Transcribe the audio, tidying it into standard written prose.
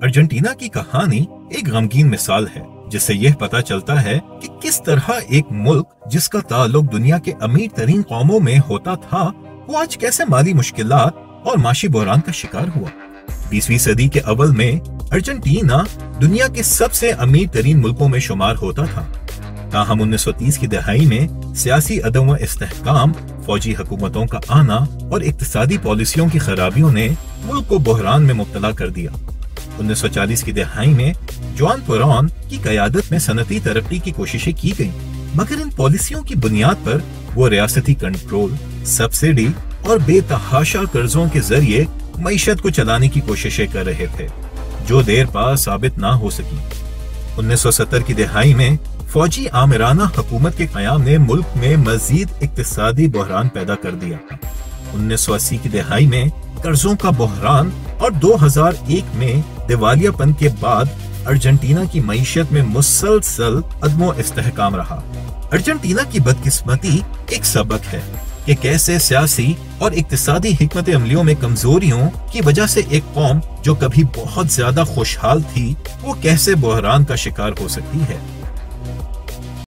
Argentina کی کہانی ایک غمگین مثال ہے جس سے یہ پتا چلتا ہے کہ کس طرح ایک ملک جس کا تعلق دنیا کے امیر ترین قوموں میں ہوتا تھا وہ آج کیسے مالی مشکلات اور معاشی بحران کا شکار ہوا۔ 20ویں صدی کے اول میں ارجنٹینا دنیا کے سب سے امیر ترین ملکوں میں شمار ہوتا تھا، تاہم 1930 کی دہائی میں سیاسی عدم و استحکام، فوجی حکومتوں کا آنا اور اقتصادی پالیسیوں کی خرابیوں نے ملک کو بحران میں مبتلا کر دیا۔ 1940 کی دہائی میں جوان پرون کی قیادت میں صنعتی ترقی کی کوششیں کی گئیں، مگر ان پالیسیوں کی بنیاد پر وہ ریاستی کنٹرول، سبسڈی اور بے تحاشا قرضوں کے ذریعے معیشت کو چلانے کی کوششیں کر رہے تھے، جو دیر پا ثابت نہ ہو سکی۔ 1970 کی دہائی میں فوجی آمرانہ حکومت کے قیام نے ملک میں مزید اقتصادی بحران پیدا کر دیا۔ 1980 کی دہائی میں قرضوں کا بحران اور 2001 میں دیوالیہ پن کے بعد ارجنٹینا کی معیشت میں مسلسل عدم و استحکام رہا۔ ارجنٹینا کی بدقسمتی ایک سبق ہے کہ کیسے سیاسی اور اقتصادی حکمت عملیوں میں کمزوریوں کی وجہ سے ایک قوم جو کبھی بہت زیادہ خوشحال تھی وہ کیسے بحران کا شکار ہو سکتی ہے۔